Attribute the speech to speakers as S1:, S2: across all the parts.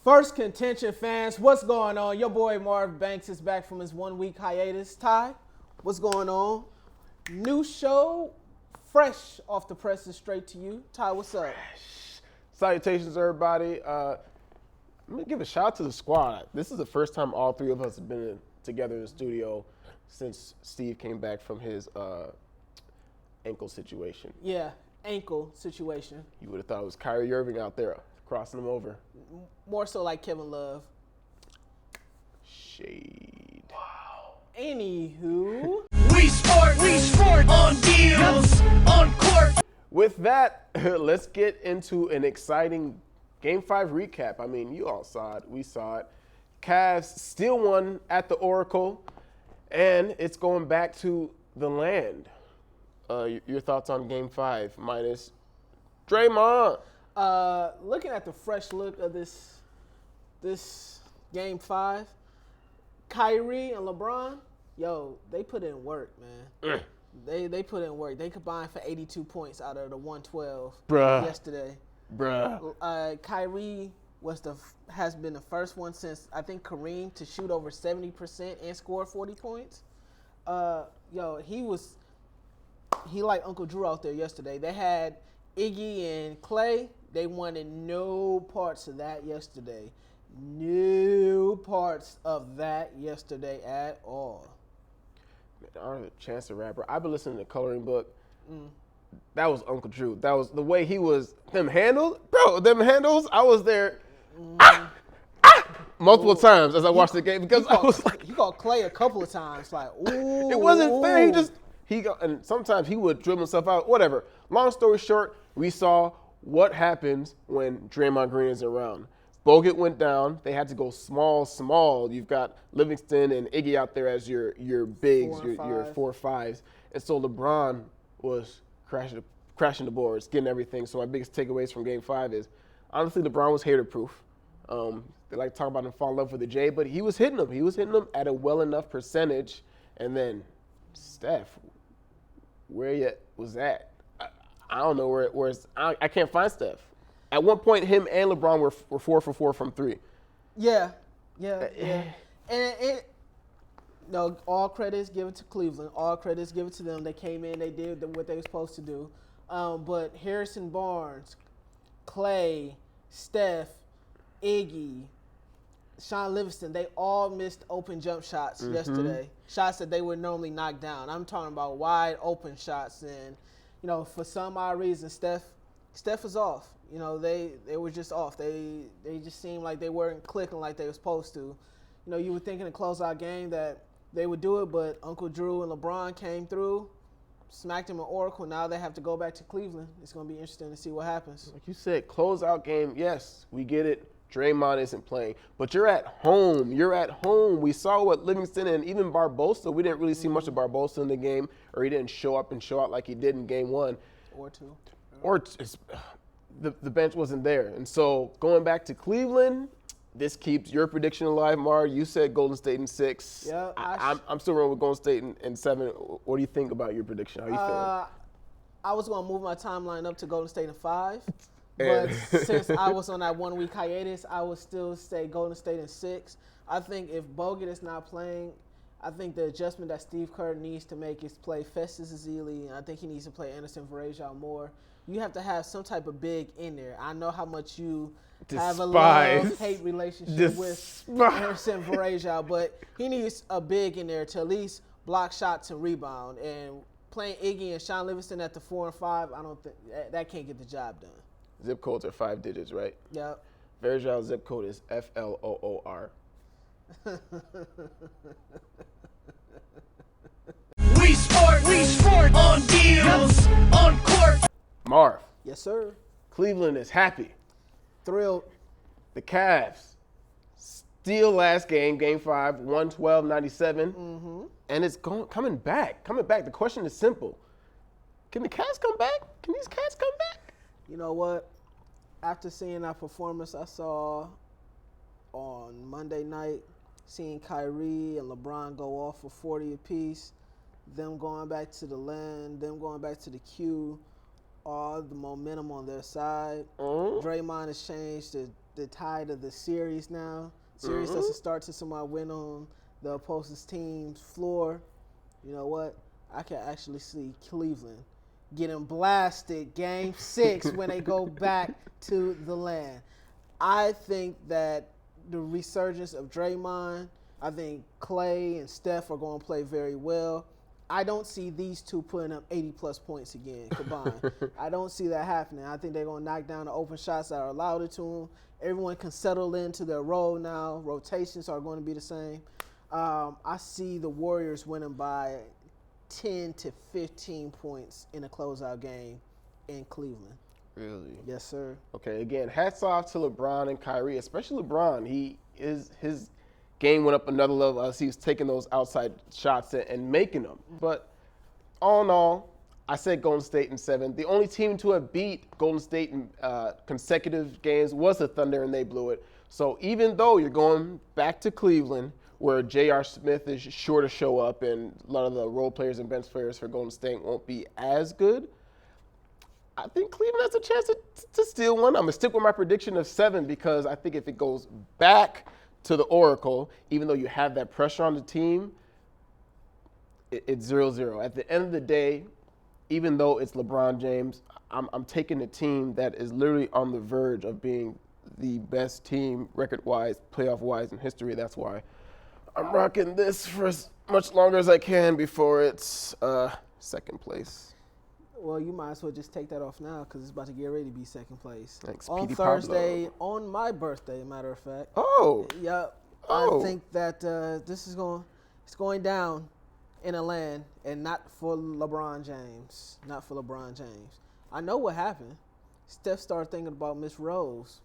S1: Phirst Contention fans, what's going on? Your boy Marv Banks is back from his 1 week hiatus. Ty, what's going on? New show, fresh off the presses, straight to you. Ty, what's up?
S2: Salutations, everybody. I'm going to give a shout out to the squad. This is the first time all three of us have been together in the studio since Steve came back from his ankle situation.
S1: Yeah, ankle situation.
S2: You would have thought it was Kyrie Irving out there crossing him over.
S1: More so like Kevin Love.
S2: Shade.
S1: Wow. Anywho.
S3: We sport on deals, on court.
S2: With that, let's get into an exciting Game 5 recap. I mean, you all saw it. We saw it. Cavs still won at the Oracle, and it's going back to the land. Your thoughts on Game 5 minus Draymond?
S1: Looking at the fresh look of this Game 5, Kyrie and LeBron, they put in work, man. They put in work. They combined for 82 points out of the 112 yesterday. Kyrie has been the first one since I think Kareem to shoot over 70% and score 40 points. He like Uncle Drew out there yesterday. They had Iggy and Clay. They wanted no parts of that yesterday. No parts of that yesterday at all.
S2: I don't have a chance to rap. I've been listening to Coloring Book. That was Uncle Drew. That was the way he was. Them handles. I was there multiple times as I watched the game because I was like.
S1: He called Clay a couple of times. Like, ooh.
S2: It wasn't fair. And sometimes he would dribble himself out. Whatever. Long story short, we saw what happens when Draymond Green is around. Bogut went down. They had to go small. You've got Livingston and Iggy out there as your bigs, your 4-5s. And so LeBron was crashing the boards, getting everything. So my biggest takeaways from Game 5 is, honestly, LeBron was hater-proof. They like to talk about him falling in love with the J, but he was hitting them. He was hitting them at a well enough percentage. And then Steph, where was that? I don't know where's. I can't find Steph. At one point, him and LeBron were 4 for 4 from 3.
S1: Yeah. And all credits given to Cleveland. All credits given to them. They came in, they did what they were supposed to do. But Harrison Barnes, Clay, Steph, Iggy, Sean Livingston, they all missed open jump shots yesterday. Shots that they would normally knock down. I'm talking about wide open shots. And, for some odd reason, Steph was off. They were just off. They just seemed like they weren't clicking like they were supposed to. You would think in a closeout game that they would do it, but Uncle Drew and LeBron came through, smacked him at Oracle. Now they have to go back to Cleveland. It's going to be interesting to see what happens.
S2: Like you said, closeout game, yes, we get it. Draymond isn't playing. But you're at home. We saw what Livingston and even Barbosa, we didn't really see much of Barbosa in the game, or he didn't show up and show out like he did in Game 1.
S1: Or 2.
S2: The bench wasn't there. And so going back to Cleveland, this keeps your prediction alive, Mar. You said Golden State in 6.
S1: Yeah,
S2: I'm still rolling with Golden State in 7. What do you think about your prediction? How are you feeling?
S1: I was going to move my timeline up to Golden State in 5. But since I was on that 1 week hiatus, I would still say Golden State in 6. I think if Bogut is not playing, I think the adjustment that Steve Kerr needs to make is play Festus Ezeli, and I think he needs to play Anderson Varejao more. You have to have some type of big in there. I know how much you have a love-hate relationship with Anderson Varejao, but he needs a big in there to at least block shots and rebound. And playing Iggy and Sean Livingston at the 4 and 5, I don't think that can't get the job done.
S2: Zip codes are 5 digits, right?
S1: Yep.
S2: Varejao's zip code is FLOOR.
S3: We sport on deals, on court.
S2: Marv.
S1: Yes, sir.
S2: Cleveland is happy.
S1: Thrilled.
S2: The Cavs steal last game, Game 5, 112-97. And it's coming back. The question is simple. Can the Cavs come back? Can these Cavs come back?
S1: You know what? After seeing that performance I saw on Monday night, seeing Kyrie and LeBron go off for 40 apiece, them going back to the land, them going back to the Q, all the momentum on their side. Draymond has changed the tide of the series now. Series doesn't start to somebody win on the opposing team's floor. You know what? I can actually see Cleveland getting blasted Game 6 when they go back to the land. I think that the resurgence of Draymond, I think Clay and Steph are going to play very well. I don't see these two putting up 80-plus points again combined. I don't see that happening. I think they're going to knock down the open shots that are allowed to them. Everyone can settle into their role now. Rotations are going to be the same. I see the Warriors winning by 10 to 15 points in a closeout game in Cleveland.
S2: Really?
S1: Yes, sir.
S2: Okay, again, hats off to LeBron and Kyrie, especially LeBron. His game went up another level as he was taking those outside shots and making them. But all in all, I said Golden State in 7. The only team to have beat Golden State in consecutive games was the Thunder, and they blew it. So even though you're going back to Cleveland, where J.R. Smith is sure to show up and a lot of the role players and bench players for Golden State won't be as good, I think Cleveland has a chance to steal one. I'm going to stick with my prediction of 7 because I think if it goes back to the Oracle, even though you have that pressure on the team, it's 0-0. At the end of the day, even though it's LeBron James, I'm taking a team that is literally on the verge of being the best team record-wise, playoff-wise in history. That's why I'm rocking this for as much longer as I can before it's second place.
S1: Well, you might as well just take that off now because it's about to get ready to be second place.
S2: Thanks,
S1: on
S2: Petey
S1: Thursday,
S2: Pablo.
S1: on my birthday, matter of fact.
S2: Oh.
S1: Yep.
S2: Oh.
S1: I think that this is going down in a land, and not for LeBron James. Not for LeBron James. I know what happened. Steph started thinking about Miss Rose.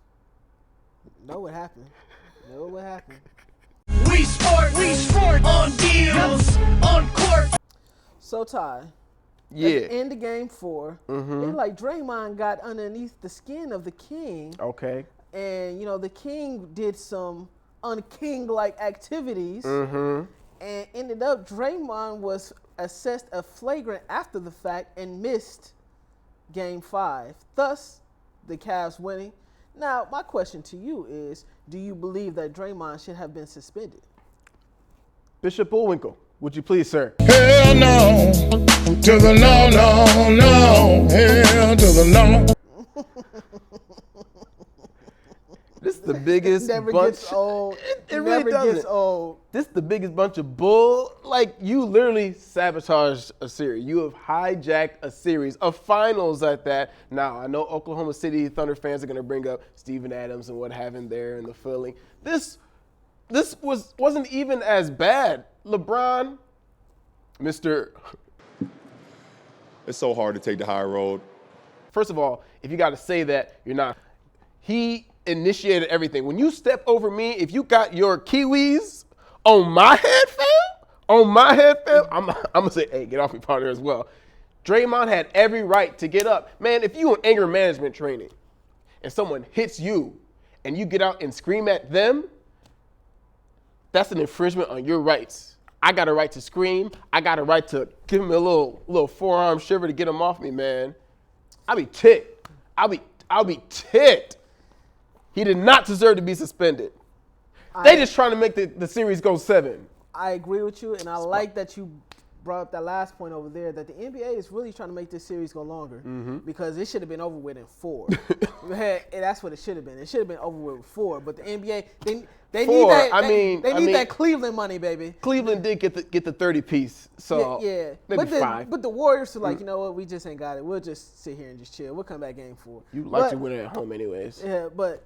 S1: Know what happened. Know what happened.
S3: We sport on deals, on court.
S1: So, Ty.
S2: Yeah.
S1: At the end of game 4, it's like Draymond got underneath the skin of the king.
S2: Okay.
S1: And, the king did some un-king-like activities. And ended up, Draymond was assessed a flagrant after the fact and missed game 5. Thus, the Cavs winning. Now, my question to you is, do you believe that Draymond should have been suspended?
S2: Bishop Bullwinkle, would you please, sir?
S4: Hell no, to the no, no, no, hell to the no.
S2: This is the biggest
S1: Never
S2: bunch.
S1: gets old.
S2: It really
S1: Never
S2: doesn't.
S1: gets old.
S2: This is the biggest bunch of bull. Like, you literally sabotaged a series. You have hijacked a series, a finals at that. Now, I know Oklahoma City Thunder fans are going to bring up Steven Adams and what happened there and the feeling. This wasn't even as bad. LeBron, Mr.
S5: It's so hard to take the high road.
S2: First of all, if you got to say that, you're not. He initiated everything. When you step over me, if you got your Kiwis on my head, fam, I'm going to say, hey, get off your partner as well. Draymond had every right to get up. Man, if you in anger management training and someone hits you and you get out and scream at them, that's an infringement on your rights. I got a right to scream. I got a right to give him a little forearm shiver to get him off me, man. I'll be ticked. I'll be ticked. He did not deserve to be suspended. They just trying to make the series go 7.
S1: I agree with you, and I like that you brought up that last point over there, that the NBA is really trying to make this series go longer because it should have been over with in 4. And that's what it should have been. It should have been over with in 4. But the NBA, they need that. They need that Cleveland money, baby.
S2: Cleveland did get the 30-piece, so
S1: yeah.
S2: maybe 5.
S1: But the Warriors are like, you know what? We just ain't got it. We'll just sit here and just chill. We'll come back game 4.
S2: You like to win it at home, anyways.
S1: Yeah, but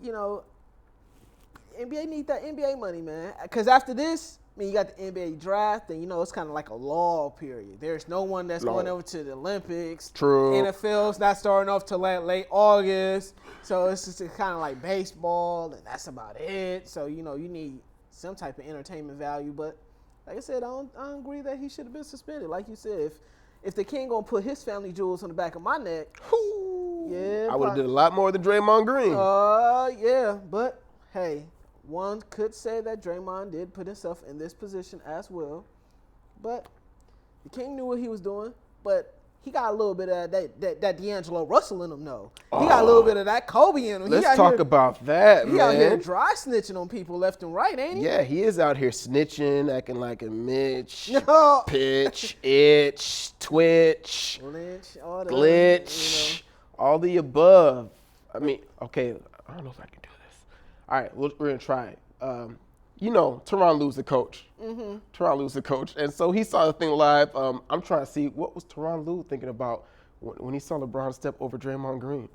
S1: NBA need that NBA money, man. Because after this, you got the NBA draft, and it's kind of like a lull period. There's no one that's going over to the Olympics.
S2: True.
S1: NFL's not starting off till late August, so it's just kind of like baseball, and that's about it. So you need some type of entertainment value. But like I said, I don't agree that he should have been suspended. Like you said, if the king gonna put his family jewels on the back of my neck, yeah,
S2: I would have did a lot more than Draymond Green.
S1: Yeah, but hey. One could say that Draymond did put himself in this position as well. But the king knew what he was doing. But he got a little bit of that D'Angelo Russell in him, though. He got a little bit of that Kobe in him.
S2: Let's talk about that,
S1: he
S2: man.
S1: out here dry snitching on people left and right, ain't he?
S2: Yeah, he is out here snitching, acting like a Mitch,
S1: No.
S2: pitch, itch, twitch,
S1: Lynch, all that,
S2: glitch, all the above. I mean, okay, I don't know if I can do this. All right, we're going to try it. Teron Lue's the coach. Mm-hmm. Teron Lue's the coach. And so he saw the thing live. I'm trying to see, what was Teron Lue thinking about when he saw LeBron step over Draymond Green?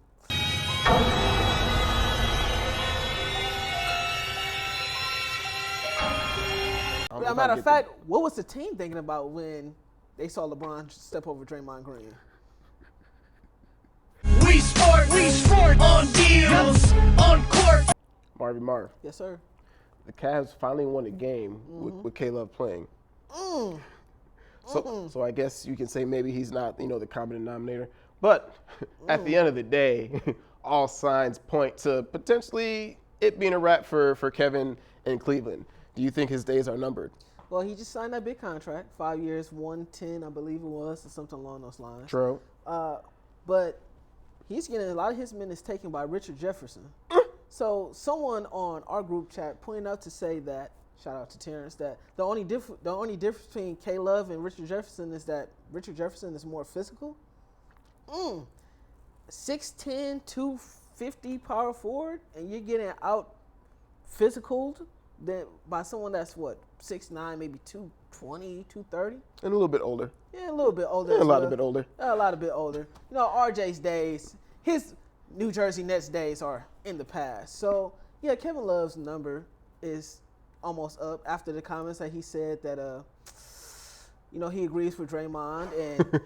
S1: As a matter of fact, what was the team thinking about when they saw LeBron step over Draymond Green?
S3: We sport on deals, on court.
S2: Marv.
S1: Yes, sir.
S2: The Cavs finally won a game with K-Love playing. So I guess you can say maybe he's not, the common denominator. But at the end of the day, all signs point to potentially it being a wrap for Kevin in Cleveland. Do you think his days are numbered?
S1: Well, he just signed that big contract, 5 years, 110, I believe it was, or something along those lines.
S2: True.
S1: But he's getting a lot of his minutes taken by Richard Jefferson. So someone on our group chat pointed out to say that, shout out to Terrence, that the only difference between K-Love and Richard Jefferson is that Richard Jefferson is more physical. 6'10", 250 power forward, and you're getting out physicaled by someone that's 6'9", maybe 220, 230.
S2: And a little bit older.
S1: Yeah, a little bit older.
S2: Yeah, a lot bit older.
S1: A lot bit older. RJ's days, his New Jersey Nets days are in the past. So, yeah, Kevin Love's number is almost up after the comments that he said that, he agrees with Draymond. And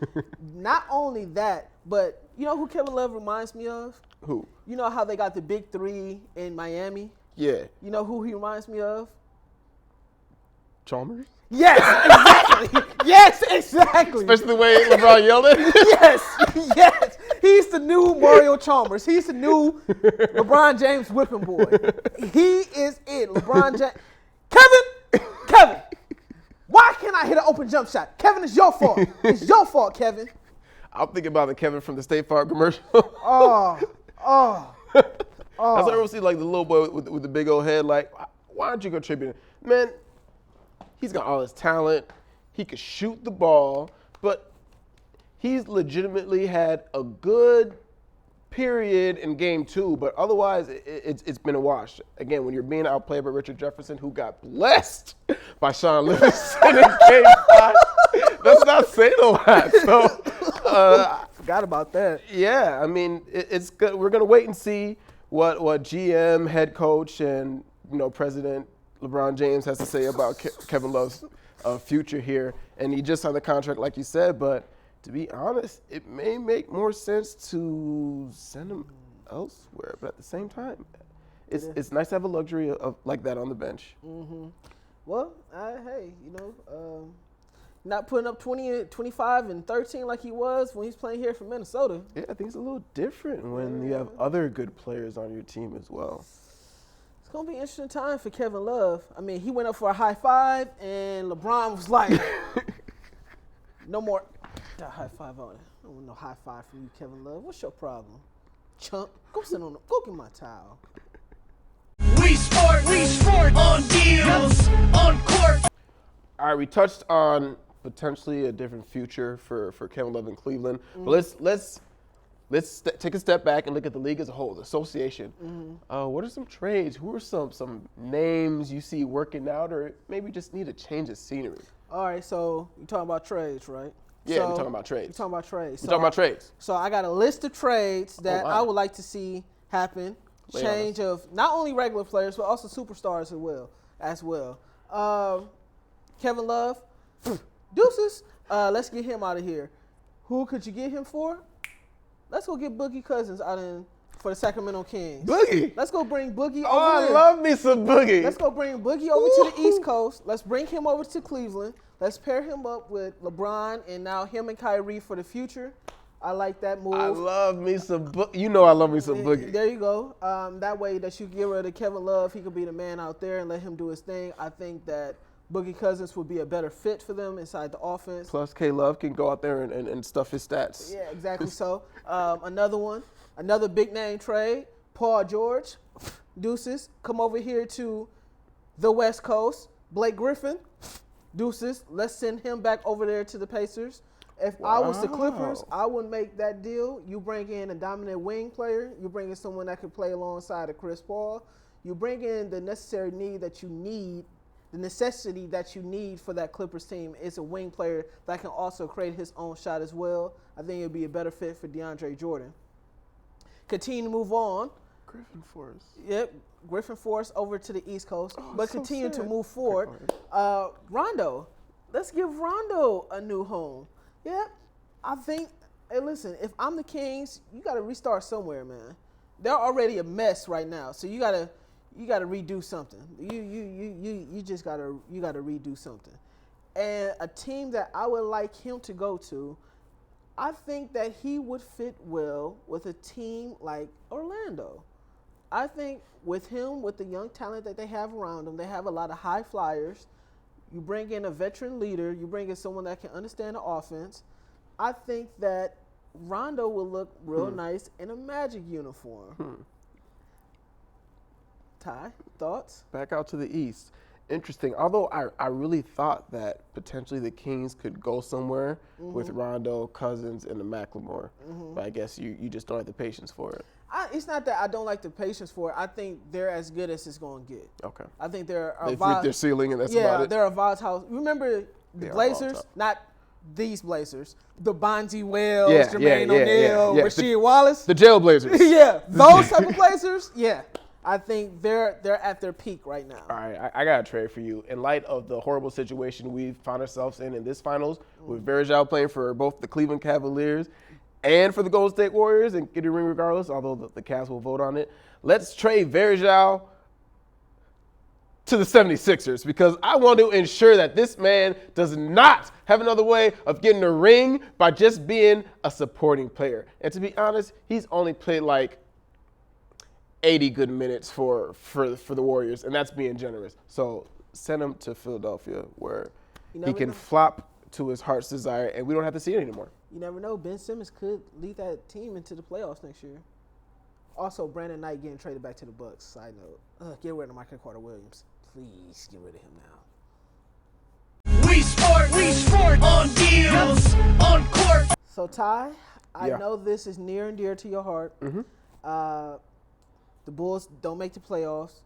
S1: not only that, but you know who Kevin Love reminds me of?
S2: Who?
S1: You know how they got the big three in Miami?
S2: Yeah.
S1: You know who he reminds me of?
S2: Chalmers?
S1: Yes, exactly. Yes, exactly.
S2: Especially the way LeBron yelled at him.
S1: Yes. He's the new Mario Chalmers. He's the new LeBron James whipping boy. He is it. LeBron James. Kevin, why can't I hit an open jump shot? Kevin, it's your fault. It's your fault, Kevin.
S2: I'm thinking about the Kevin from the State Farm commercial.
S1: Oh.
S2: That's what I ever see, like the little boy with the big old head. Like, why aren't you contributing? Man, he's got all his talent. He could shoot the ball, but he's legitimately had a good period in game 2, but otherwise it's been a wash. Again, when you're being outplayed by Richard Jefferson, who got blessed by Sean Livingston in game 5, that's not saying a lot. So,
S1: forgot about that.
S2: Yeah, I mean, it's good. We're gonna wait and see what GM, head coach, and President LeBron James has to say about Kevin Love's future here. And he just signed the contract, like you said, but to be honest, it may make more sense to send him elsewhere. But at the same time, it's nice to have a luxury of like that on the bench.
S1: Mm-hmm. Well, hey, not putting up 20, 25, and 13 like he was when he's playing here for Minnesota.
S2: Yeah, I think it's a little different when you have other good players on your team as well.
S1: It's going to be an interesting time for Kevin Love. I mean, he went up for a high five, and LeBron was like, no more. High five on it. I don't want no high five from you, Kevin Love. What's your problem? Chump, go get my towel.
S3: We sport on deals, on court.
S2: All right, we touched on potentially a different future for Kevin Love in Cleveland. But let's take a step back and look at the league as a whole, the association. What are some trades? Who are some names you see working out, or maybe just need a change of scenery?
S1: All right, so you're talking about trades, right?
S2: Yeah, we're talking about trades.
S1: We're talking about trades.
S2: We're talking about trades.
S1: So I got a list of trades that I would like to see happen. Change of not only regular players, but also superstars as well. Kevin Love, deuces. Let's get him out of here. Who could you get him for? Let's go get Boogie Cousins for the Sacramento Kings.
S2: Boogie?
S1: Let's go bring Boogie over
S2: Oh, I
S1: here.
S2: love me some Boogie.
S1: Let's go bring Boogie over to the East Coast. Let's bring him over to Cleveland. Let's pair him up with LeBron and now him and Kyrie for the future. I like that move.
S2: I love me some Boogie. I love me some Boogie.
S1: There you go. That way that you get rid of Kevin Love, he could be the man out there and let him do his thing. I think that Boogie Cousins would be a better fit for them inside the offense.
S2: Plus, K Love can go out there and stuff his stats.
S1: Yeah, exactly. So another big name trade. Paul George, deuces, come over here to the West Coast. Blake Griffin, deuces, let's send him back over there to the Pacers. If I was the Clippers, I would make that deal. You bring in a dominant wing player. You bring in someone that can play alongside of Chris Paul. You bring in the necessary need that you need. The necessity that you need for that Clippers team is a wing player that can also create his own shot as well. I think it would be a better fit for DeAndre Jordan. Continue to move on.
S2: Griffin Force.
S1: Yep, Griffin Force over to the East Coast. But
S2: so
S1: continue to
S2: sad.
S1: move forward. Rondo. Let's give Rondo a new home. Yeah, I think, hey, listen, if I'm the Kings, you got to restart somewhere, man. They're already a mess right now, so you got to redo something. You just got to redo something. And a team that I would like him to go to, I think that he would fit well with a team like Orlando. I think with him, with the young talent that they have around them, they have a lot of high flyers. You bring in a veteran leader. You bring in someone that can understand the offense. I think that Rondo will look real nice in a Magic uniform. Ty, thoughts?
S2: Back out to the East. Interesting. Although I really thought that potentially the Kings could go somewhere with Rondo, Cousins, and the McLemore. But I guess you just don't have the patience for it.
S1: It's not that I don't like the patience for it. I think they're as good as it's going to get.
S2: Okay.
S1: I think they're
S2: They've reached their ceiling, and that's about it.
S1: they're a volatile. Remember the
S2: They are
S1: Blazers?
S2: volatile.
S1: Not these Blazers. The Bonzi Wells,
S2: Yeah,
S1: Jermaine
S2: yeah, yeah,
S1: O'Neal,
S2: yeah.
S1: Rasheed Wallace.
S2: The Jailblazers.
S1: Yeah, those type of Blazers. Yeah, I think they're at their peak right now.
S2: All right, I got a trade for you. In light of the horrible situation we've found ourselves in this finals, with Verjao playing for both the Cleveland Cavaliers and for the Golden State Warriors and get a ring regardless, although the Cavs will vote on it, let's trade Verjao to the 76ers because I want to ensure that this man does not have another way of getting a ring by just being a supporting player. And to be honest, he's only played like 80 good minutes for the Warriors, and that's being generous. So send him to Philadelphia where he can flop to his heart's desire, and we don't have to see it anymore.
S1: You never know. Ben Simmons could lead that team into the playoffs next year. Also, Brandon Knight getting traded back to the Bucks. Side note, get rid of Michael Carter Williams. Please get rid of him now.
S3: We sport on deals, on court.
S1: So Ty, I
S2: Yeah.
S1: know this is near and dear to your heart. The Bulls don't make the playoffs.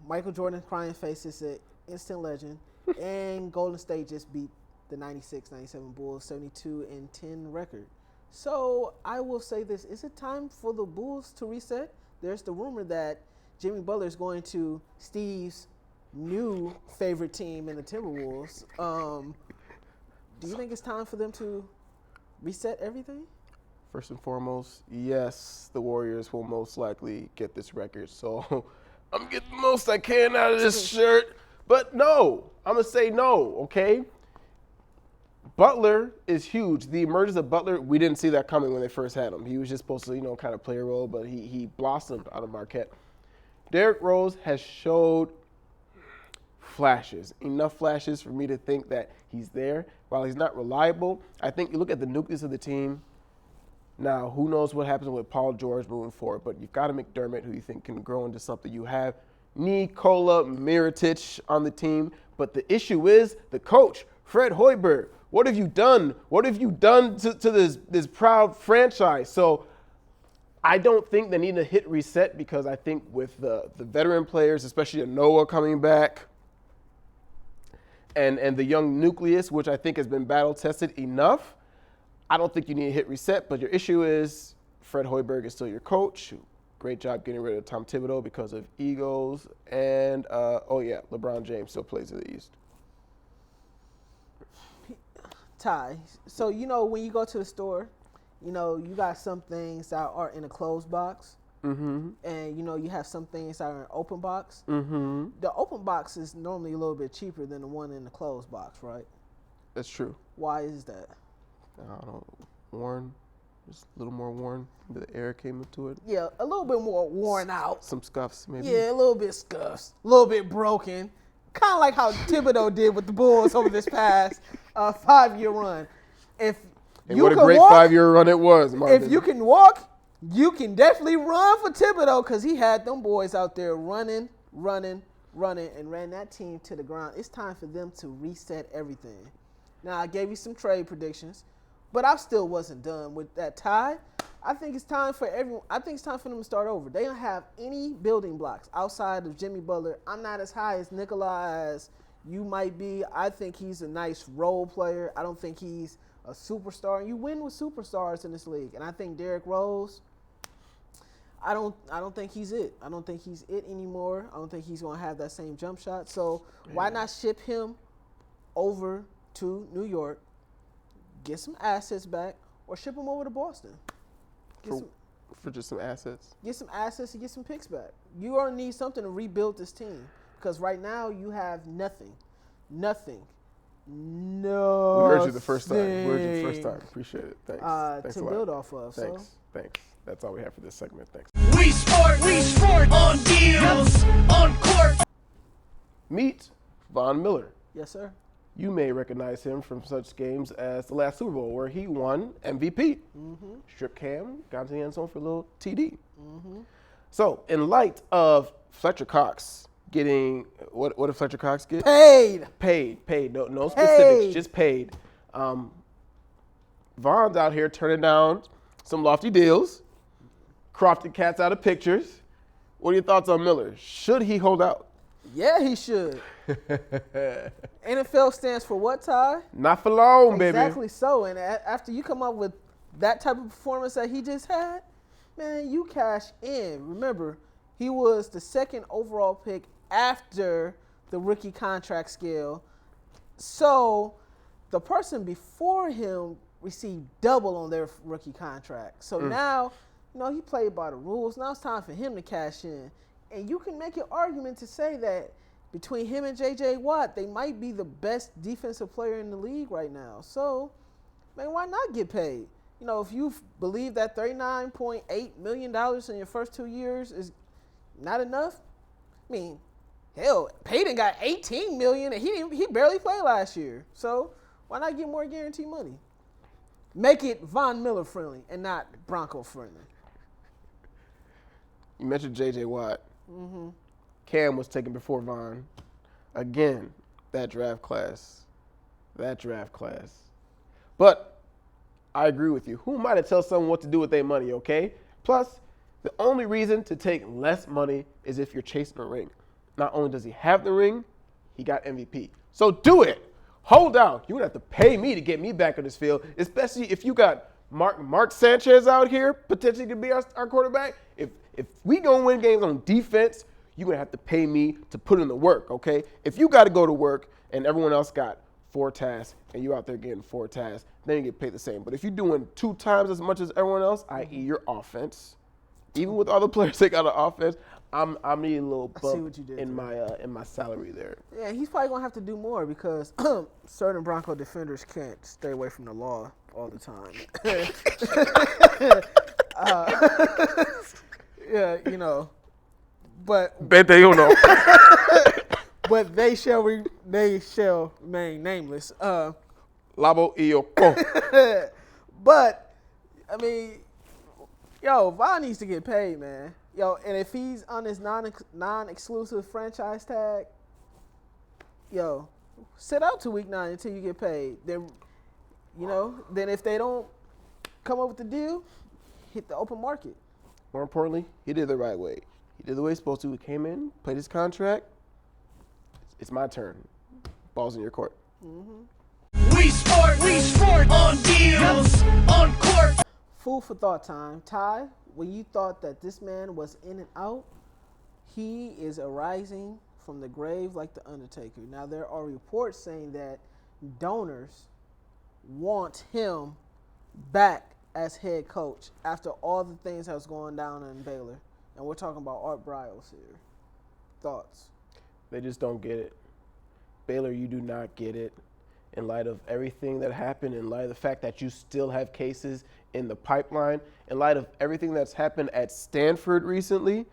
S1: Michael Jordan's crying face is an instant legend. And Golden State just beat the 96-97 Bulls 72-10 record. So I will say this. Is it time for the Bulls to reset? There's the rumor that Jimmy Butler is going to Steve's new favorite team in the Timberwolves. Do you think it's time for them to reset everything?
S2: First and foremost, yes, the Warriors will most likely get this record. So I'm getting the most I can out of this shirt. But no, I'm going to say no, okay? Butler is huge. The emergence of Butler, we didn't see that coming when they first had him. He was just supposed to, kind of play a role, but he blossomed out of Marquette. Derrick Rose has showed flashes, enough flashes for me to think that he's there. While he's not reliable, I think you look at the nucleus of the team. Now, who knows what happens with Paul George moving forward, but you've got a McDermott who you think can grow into something. You have Nikola Mirotic on the team, but the issue is the coach, Fred Hoiberg. What have you done? What have you done to this proud franchise? So I don't think they need to hit reset because I think with the veteran players, especially Noah coming back, and the young nucleus, which I think has been battle-tested enough, I don't think you need to hit reset. But your issue is Fred Hoiberg is still your coach. Great job getting rid of Tom Thibodeau because of egos. And, LeBron James still plays in the East.
S1: Ty, so when you go to the store, you got some things that are in a closed box, and you have some things that are in an open box. The open box is normally a little bit cheaper than the one in the closed box, right?
S2: That's true.
S1: Why is that?
S2: I don't know, worn, just a little more worn. The air came into it.
S1: Yeah, a little bit more worn out.
S2: Some scuffs, maybe.
S1: Yeah, a little bit scuffed, a little bit broken. kind of like how Thibodeau did with the Bulls over this past 5-year run. If
S2: And
S1: you
S2: what a
S1: can
S2: great
S1: walk,
S2: 5-year run it was, Marvin.
S1: if you can walk, you can definitely run for Thibodeau because he had them boys out there running, and ran that team to the ground. It's time for them to reset everything. Now, I gave you some trade predictions, but I still wasn't done with that tie. I think it's time for everyone. I think it's time for them to start over. They don't have any building blocks outside of Jimmy Butler. I'm not as high as Nikola as you might be. I think he's a nice role player. I don't think he's a superstar. You win with superstars in this league. And I think Derrick Rose, I don't think he's it. I don't think he's it anymore. I don't think he's going to have that same jump shot. So why not ship him over to New York, get some assets back, or ship him over to Boston?
S2: For just some assets.
S1: Get some assets and get some picks back. You are going to need something to rebuild this team because right now you have nothing. Nothing. No.
S2: We heard you the first time. Appreciate it. Thanks. Thanks
S1: to
S2: a lot.
S1: build off of.
S2: Thanks. That's all we have for this segment. Thanks.
S3: We sport on deals, on court.
S2: Meet Von Miller.
S1: Yes, sir.
S2: You may recognize him from such games as the last Super Bowl where he won MVP. Strip cam, got to the end zone for a little TD. So, in light of Fletcher Cox getting, what did Fletcher Cox get? Paid. No specifics, just paid. Von's out here turning down some lofty deals, crofting cats out of pictures. What are your thoughts on Miller? Should he hold out?
S1: Yeah, he should. NFL stands for what, Ty?
S2: Not for long, baby.
S1: Exactly so. And after you come up with that type of performance that he just had, man, you cash in. Remember, he was the second overall pick after the rookie contract scale. So the person before him received double on their rookie contract. So now, he played by the rules. Now it's time for him to cash in. And you can make an argument to say that between him and J.J. Watt, they might be the best defensive player in the league right now. So, man, why not get paid? If you believe that $39.8 million in your first 2 years is not enough, I mean, hell, Payton got $18 million and he barely played last year. So why not get more guaranteed money? Make it Von Miller friendly and not Bronco friendly.
S2: You mentioned J.J. Watt. Cam was taken before Von. Again, that draft class. But I agree with you. Who am I to tell someone what to do with their money, okay? Plus, the only reason to take less money is if you're chasing a ring. Not only does he have the ring, he got MVP. So do it. Hold out. You're going to have to pay me to get me back on this field, especially if you got Mark Sanchez out here potentially could be our quarterback. If we going to win games on defense, you're going to have to pay me to put in the work, okay? If you got to go to work and everyone else got 4 tasks and you out there getting 4 tasks, then you get paid the same. But if you're doing 2 times as much as everyone else, i.e. your offense, even with all the players that got an offense, I'm needing a little bump in my salary there.
S1: Yeah, he's probably going to have to do more because certain Bronco defenders can't stay away from the law all the time. Yeah, but
S2: Bente uno.
S1: but they shall remain nameless.
S2: Labo Iyoko.
S1: But I mean, Von needs to get paid, man. And if he's on his non-exclusive franchise tag, sit out to week 9 until you get paid. Then, then if they don't come up with the deal, hit the open market.
S2: More importantly, he did it the right way. He did the way he's supposed to. He came in, played his contract. It's my turn. Ball's in your court.
S3: We sport on deals, on court.
S1: Food for thought time. Ty, when you thought that this man was in and out, he is arising from the grave like the Undertaker. Now, there are reports saying that donors want him back as head coach after all the things that was going down in Baylor. And we're talking about Art Briles here. Thoughts?
S2: They just don't get it. Baylor, you do not get it. In light of everything that happened, in light of the fact that you still have cases in the pipeline, in light of everything that's happened at Stanford recently,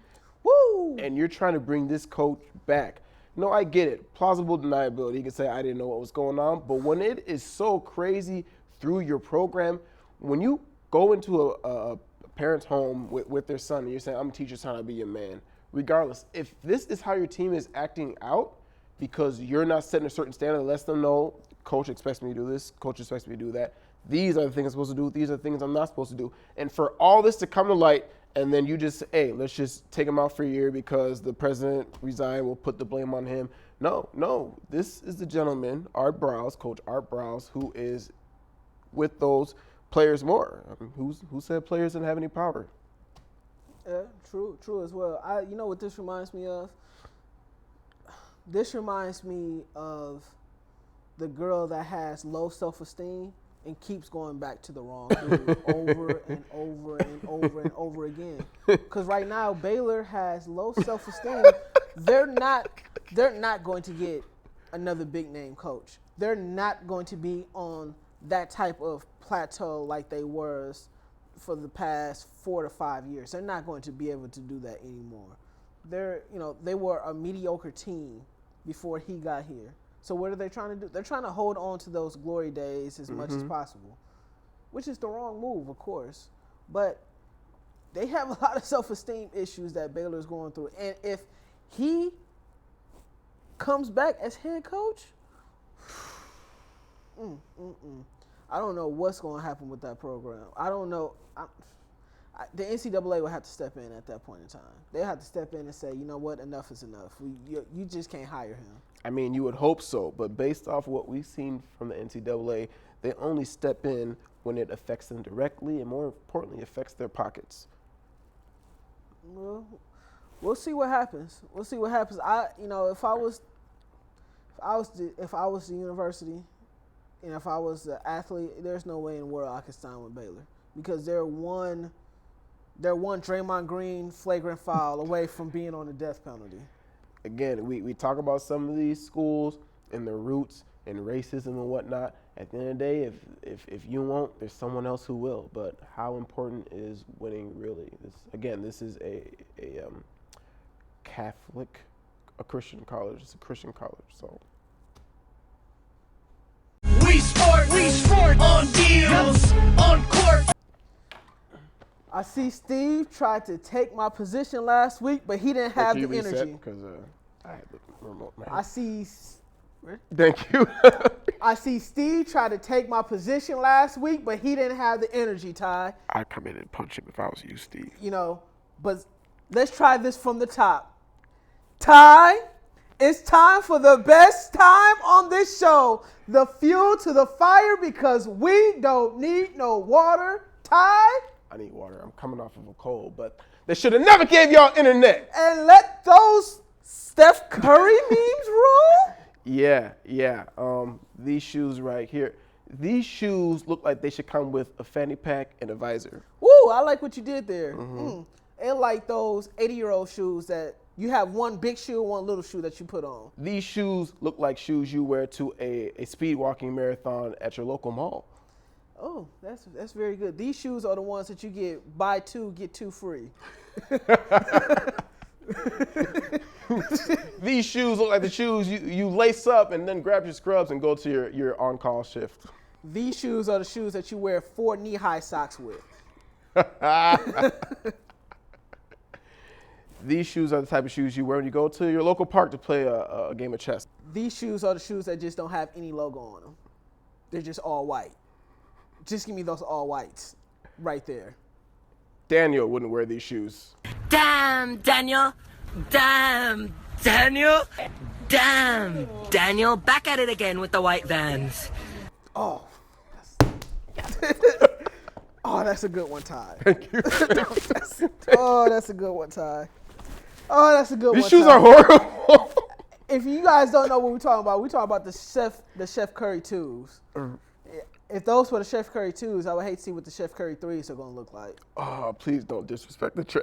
S1: Woo!
S2: And you're trying to bring this coach back. No, I get it. Plausible deniability. You can say I didn't know what was going on. But when it is so crazy through your program, when you go into a parent's home with their son and you're saying, I'm going to teach your son how to be a man, regardless, if this is how your team is acting out because you're not setting a certain standard that lets them know, coach expects me to do this, coach expects me to do that, these are the things I'm supposed to do, these are the things I'm not supposed to do. And for all this to come to light, and then you just, hey, let's just take him out for a year because the president resigned, we'll put the blame on him. No, this is the gentleman, Art Browse, Coach Art Browse, who is with those players more. I mean, who said players didn't have any power?
S1: Yeah, true as well. You know what this reminds me of? This reminds me of the girl that has low self-esteem and keeps going back to the wrong dude over and over and over and over again. Because right now Baylor has low self-esteem. They're not going to get another big name coach. They're not going to be on that type of plateau like they were for the past 4 to 5 years. They're not going to be able to do that anymore. They were a mediocre team before he got here. So what are they trying to do? They're trying to hold on to those glory days as much as possible, which is the wrong move, of course. But they have a lot of self-esteem issues that Baylor's going through. And if he comes back as head coach, I don't know what's going to happen with that program. I don't know. The NCAA will have to step in at that point in time. They'll have to step in and say, you know what, enough is enough. You just can't hire him.
S2: I mean, you would hope so, but based off what we've seen from the NCAA, they only step in when it affects them directly and, more importantly, affects their pockets.
S1: Well, we'll see what happens. If I was the university and if I was the athlete, there's no way in the world I could sign with Baylor because they're one Draymond Green flagrant foul away from being on the death penalty.
S2: Again, we talk about some of these schools and their roots and racism and whatnot. At the end of the day, if you won't, there's someone else who will. But how important is winning really? This is a Catholic, a Christian college. It's a Christian college, so.
S3: We sport on deals, on court.
S1: I see Steve tried to take my position last week, but he didn't have the energy.
S2: Because I had the remote.
S1: Thank
S2: you.
S1: I see Steve try to take my position last week, but he didn't have the energy, Ty.
S2: I'd come in and punch him if I was you, Steve.
S1: But let's try this from the top. Ty, it's time for the best time on this show. The fuel to the fire because we don't need no water. Ty?
S2: I need water. I'm coming off of a cold, but they should have never gave y'all internet.
S1: And let those Steph Curry memes roll?
S2: Yeah. These shoes right here. These shoes look like they should come with a fanny pack and a visor.
S1: Woo, I like what you did there. And like those 80-year-old shoes that you have one big shoe, one little shoe that you put on.
S2: These shoes look like shoes you wear to a speed walking marathon at your local mall.
S1: Oh, that's very good. These shoes are the ones that you get buy two, get two free.
S2: These shoes look like the shoes you lace up and then grab your scrubs and go to your on-call shift.
S1: These shoes are the shoes that you wear 4 knee-high socks with.
S2: These shoes are the type of shoes you wear when you go to your local park to play a game of chess.
S1: These shoes are the shoes that just don't have any logo on them. They're just all white. Just give me those all whites right there.
S2: Daniel wouldn't wear these shoes.
S5: Damn, Daniel. Damn, Daniel. Damn, Daniel. Back at it again with the white Vans.
S1: Oh, that's a good one, Ty.
S2: Thank you.
S1: That's a good one, Ty.
S2: These shoes are horrible.
S1: If you guys don't know what we're talking about the Chef Curry 2s. If those were the Chef Curry 2s, I would hate to see what the Chef Curry 3s are going to look like.
S2: Oh, please don't disrespect the tray.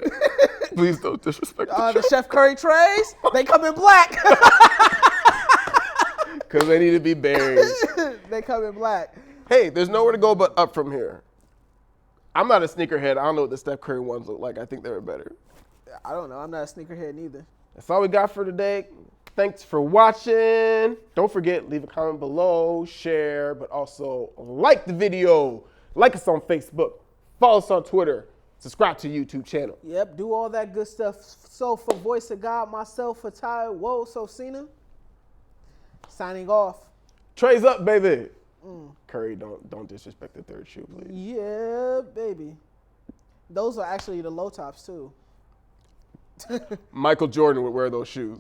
S2: Please don't disrespect the tray.
S1: The Chef Curry trays, they come in black.
S2: Because they need to be buried.
S1: They come in black.
S2: Hey, there's nowhere to go but up from here. I'm not a sneakerhead. I don't know what the Steph Curry ones look like. I think they were better.
S1: I don't know. I'm not a sneakerhead neither.
S2: That's all we got for today. Thanks for watching. Don't forget, leave a comment below, share, but also like the video. Like us on Facebook. Follow us on Twitter. Subscribe to the YouTube channel.
S1: Yep, do all that good stuff. So for Voice of God, myself, for Ty, whoa, so Cena, signing off.
S2: Trey's up, baby. Curry, don't disrespect the third shoe, please.
S1: Yeah, baby. Those are actually the low tops too.
S2: Michael Jordan would wear those shoes.